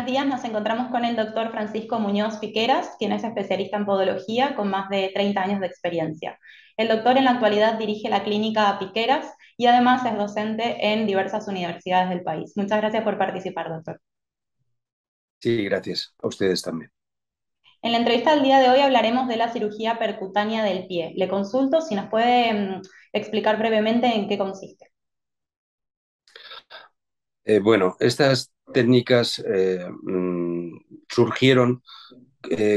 días nos encontramos con el doctor Francisco Muñoz Piqueras, quien es especialista en podología con más de 30 años de experiencia. El doctor en la actualidad dirige la clínica Piqueras y además es docente en diversas universidades del país. Muchas gracias por participar, doctor. Sí, gracias. A ustedes también. En la entrevista del día de hoy hablaremos de la cirugía percutánea del pie. Le consulto si nos puede explicar brevemente en qué consiste. Bueno, estas técnicas surgieron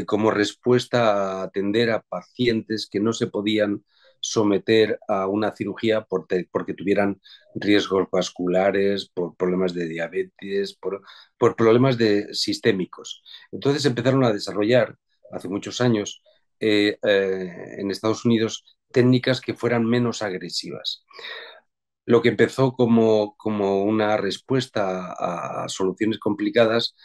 como respuesta a atender a pacientes que no se podían someter a una cirugía porque tuvieran riesgos vasculares, por problemas de diabetes, por problemas sistémicos. Entonces empezaron a desarrollar hace muchos años en Estados Unidos técnicas que fueran menos agresivas. Lo que empezó como una respuesta a soluciones complicadas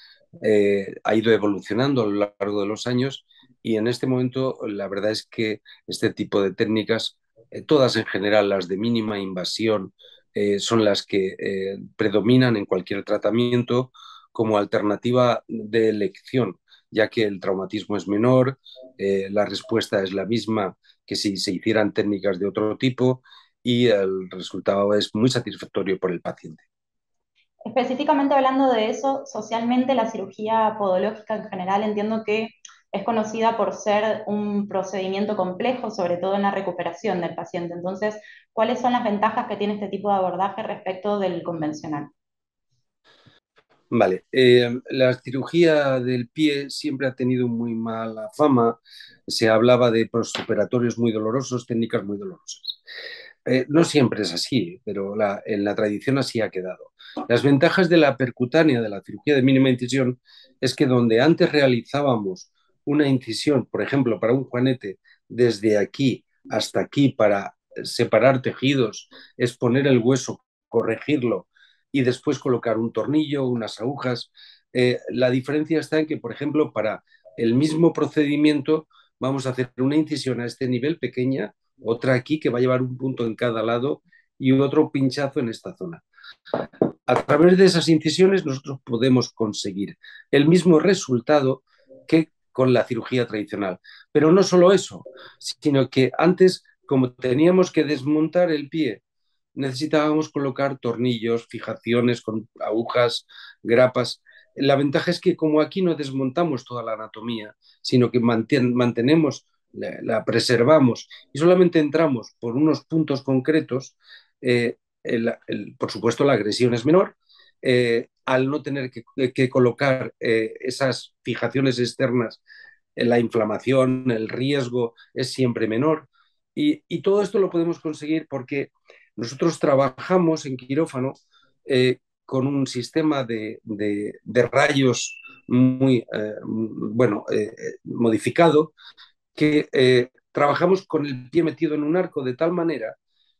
ha ido evolucionando a lo largo de los años y en este momento la verdad es que este tipo de técnicas, todas en general las de mínima invasión, son las que predominan en cualquier tratamiento como alternativa de elección, ya que el traumatismo es menor, la respuesta es la misma que si se hicieran técnicas de otro tipo y el resultado es muy satisfactorio por el paciente. Específicamente hablando de eso, socialmente la cirugía podológica en general entiendo que es conocida por ser un procedimiento complejo, sobre todo en la recuperación del paciente. Entonces, ¿cuáles son las ventajas que tiene este tipo de abordaje respecto del convencional? Vale, la cirugía del pie siempre ha tenido muy mala fama. Se hablaba de postoperatorios muy dolorosos, técnicas muy dolorosas. No siempre es así, pero en la tradición así ha quedado. Las ventajas de la percutánea, de la cirugía de mínima incisión, es que donde antes realizábamos una incisión, por ejemplo, para un juanete, desde aquí hasta aquí para separar tejidos, exponer el hueso, corregirlo y después colocar un tornillo, unas agujas. La diferencia está en que, por ejemplo, para el mismo procedimiento vamos a hacer una incisión a este nivel pequeña, otra aquí que va a llevar un punto en cada lado y otro pinchazo en esta zona. A través de esas incisiones nosotros podemos conseguir el mismo resultado que con la cirugía tradicional. Pero no solo eso, sino que antes, como teníamos que desmontar el pie, necesitábamos colocar tornillos, fijaciones con agujas, grapas. La ventaja es que como aquí no desmontamos toda la anatomía, sino que mantenemos, la preservamos y solamente entramos por unos puntos concretos, por supuesto la agresión es menor. Al no tener que colocar esas fijaciones externas, la inflamación, el riesgo es siempre menor. Y todo esto lo podemos conseguir porque nosotros trabajamos en quirófano con un sistema de rayos muy modificado, que trabajamos con el pie metido en un arco de tal manera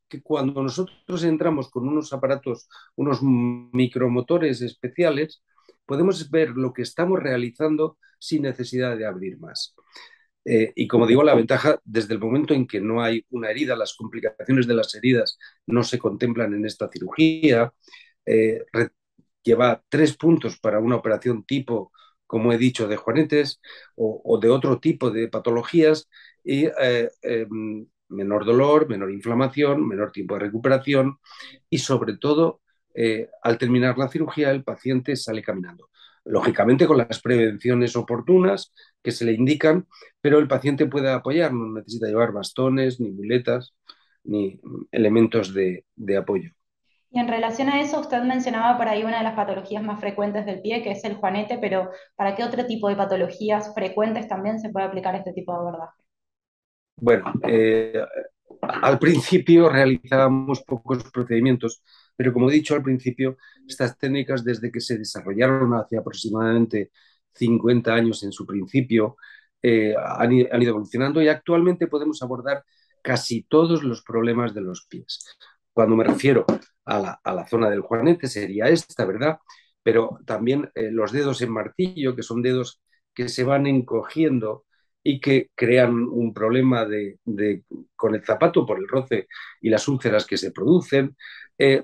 que cuando nosotros entramos con unos aparatos, unos micromotores especiales, podemos ver lo que estamos realizando sin necesidad de abrir más. Y como digo, la ventaja, desde el momento en que no hay una herida, las complicaciones de las heridas no se contemplan en esta cirugía. Eh, Lleva 3 puntos para una operación tipo, como he dicho, de juanetes o de otro tipo de patologías y menor dolor, menor inflamación, menor tiempo de recuperación y sobre todo, al terminar la cirugía, el paciente sale caminando. Lógicamente con las prevenciones oportunas que se le indican, pero el paciente puede apoyar, no necesita llevar bastones, ni muletas, ni elementos de apoyo. Y en relación a eso, usted mencionaba por ahí una de las patologías más frecuentes del pie, que es el juanete, pero ¿para qué otro tipo de patologías frecuentes también se puede aplicar este tipo de abordaje? Bueno, al principio realizábamos pocos procedimientos, pero como he dicho al principio, estas técnicas desde que se desarrollaron hace aproximadamente 50 años en su principio, han ido evolucionando y actualmente podemos abordar casi todos los problemas de los pies. Cuando me refiero a la zona del juanete sería esta, ¿verdad? Pero también los dedos en martillo, que son dedos que se van encogiendo y que crean un problema con el zapato por el roce y las úlceras que se producen,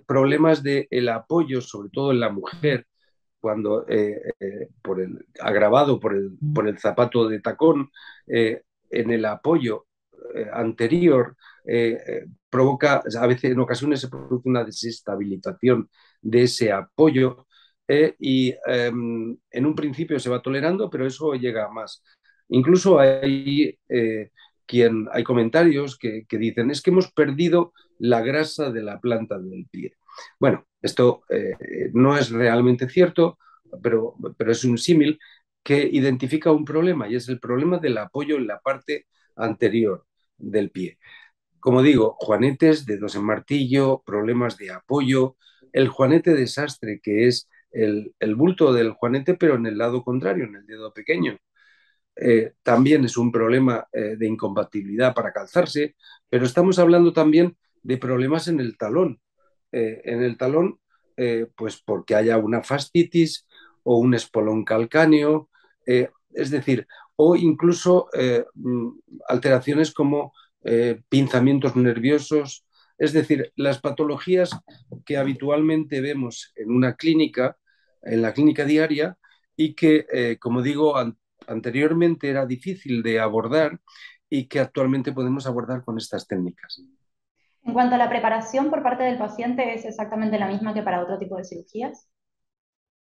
problemas del apoyo, sobre todo en la mujer, cuando agravado por el zapato de tacón, en el apoyo anterior, provoca, a veces en ocasiones se produce una desestabilización de ese apoyo y en un principio se va tolerando, pero eso llega a más. Incluso hay comentarios que dicen es que hemos perdido la grasa de la planta del pie. Bueno, esto no es realmente cierto, pero es un símil que identifica un problema y es el problema del apoyo en la parte anterior del pie. Como digo, juanetes, dedos en martillo, problemas de apoyo, el juanete desastre, que es el bulto del juanete, pero en el lado contrario, en el dedo pequeño. También es un problema de incompatibilidad para calzarse, pero estamos hablando también de problemas en el talón, pues porque haya una fascitis o un espolón calcáneo, es decir, o incluso alteraciones como pinzamientos nerviosos, es decir, las patologías que habitualmente vemos en una clínica, en la clínica diaria, y que, como digo, anteriormente era difícil de abordar y que actualmente podemos abordar con estas técnicas. En cuanto a la preparación por parte del paciente, ¿es exactamente la misma que para otro tipo de cirugías?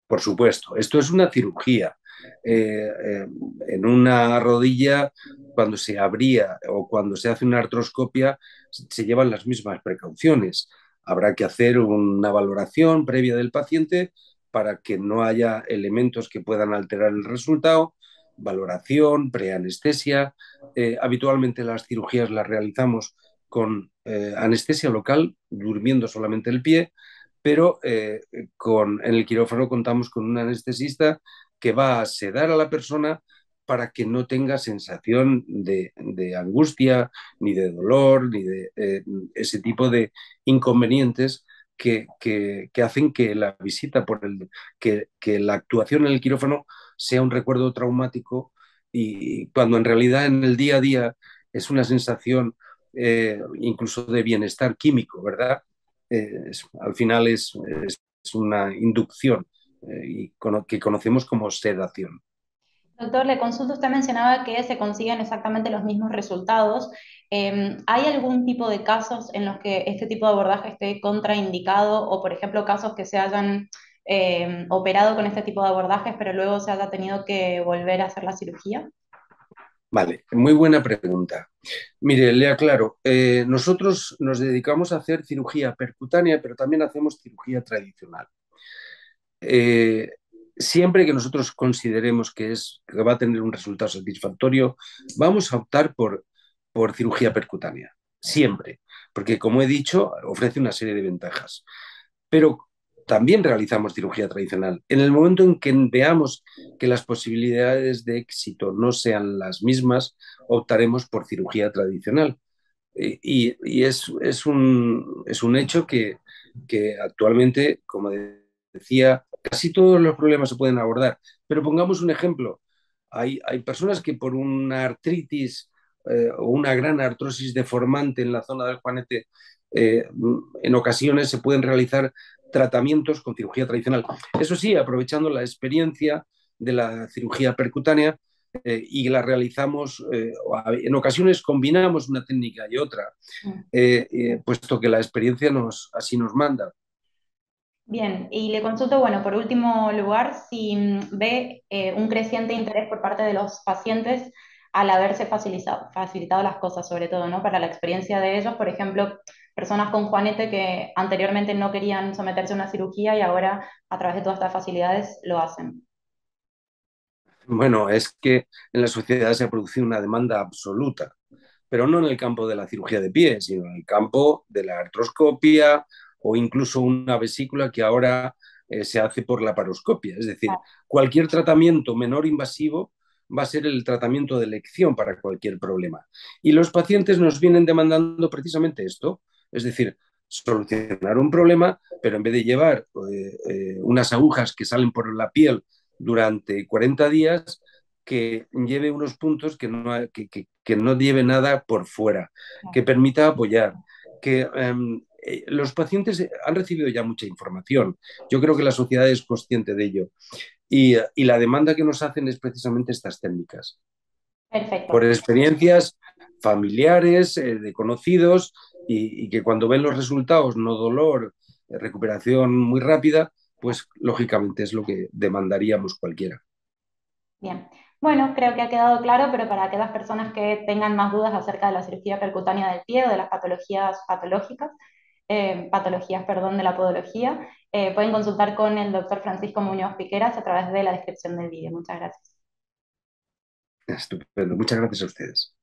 Por supuesto, esto es una cirugía. En una rodilla, cuando se abría o cuando se hace una artroscopia, se llevan las mismas precauciones. Habrá que hacer una valoración previa del paciente para que no haya elementos que puedan alterar el resultado, valoración, preanestesia. Habitualmente las cirugías las realizamos con anestesia local, durmiendo solamente el pie, pero en el quirófano contamos con un anestesista que va a sedar a la persona para que no tenga sensación de angustia, ni de dolor, ni de ese tipo de inconvenientes que hacen que la visita que la actuación en el quirófano sea un recuerdo traumático y cuando en realidad en el día a día es una sensación incluso de bienestar químico, ¿verdad? Al final es una inducción que conocemos como sedación. Doctor, le consulto, usted mencionaba que se consiguen exactamente los mismos resultados. ¿Hay algún tipo de casos en los que este tipo de abordaje esté contraindicado o, por ejemplo, casos que se hayan operado con este tipo de abordajes, pero luego se haya tenido que volver a hacer la cirugía? Vale, muy buena pregunta. Mire, le aclaro, nosotros nos dedicamos a hacer cirugía percutánea, pero también hacemos cirugía tradicional. Eh, Siempre que nosotros consideremos que va a tener un resultado satisfactorio, vamos a optar por cirugía percutánea. Siempre. Porque, como he dicho, ofrece una serie de ventajas. Pero también realizamos cirugía tradicional. En el momento en que veamos que las posibilidades de éxito no sean las mismas, optaremos por cirugía tradicional. Es un hecho que actualmente, como decía, casi todos los problemas se pueden abordar. Pero pongamos un ejemplo. Hay personas que por una artritis o una gran artrosis deformante en la zona del juanete, eh, en ocasiones se pueden realizar tratamientos con cirugía tradicional. Eso sí, aprovechando la experiencia de la cirugía percutánea y la realizamos, en ocasiones combinamos una técnica y otra, Mm. puesto que la experiencia así nos manda. Bien, y le consulto, bueno, por último lugar, si ve un creciente interés por parte de los pacientes al haberse facilitado las cosas, sobre todo, ¿no? Para la experiencia de ellos, por ejemplo, personas con juanete que anteriormente no querían someterse a una cirugía y ahora, a través de todas estas facilidades, lo hacen. Bueno, es que en la sociedad se ha producido una demanda absoluta, pero no en el campo de la cirugía de pies, sino en el campo de la artroscopia o incluso una vesícula que ahora se hace por la paroscopia. Es decir, cualquier tratamiento menor invasivo va a ser el tratamiento de elección para cualquier problema. Y los pacientes nos vienen demandando precisamente esto, es decir, solucionar un problema, pero en vez de llevar unas agujas que salen por la piel durante 40 días, que lleve unos puntos que no lleve nada por fuera, que permita apoyar, que los pacientes han recibido ya mucha información. Yo creo que la sociedad es consciente de ello. Y la demanda que nos hacen es precisamente estas técnicas. Por Perfecto. experiencias familiares, de conocidos, y que cuando ven los resultados, no dolor, recuperación muy rápida, pues lógicamente es lo que demandaríamos cualquiera. Bien. Bueno, creo que ha quedado claro, pero para aquellas personas que tengan más dudas acerca de la cirugía percutánea del pie o de las patologías patológicas, patologías, perdón, de la podología, pueden consultar con el doctor Francisco Muñoz Piqueras a través de la descripción del vídeo. Muchas gracias. Estupendo. Muchas gracias a ustedes.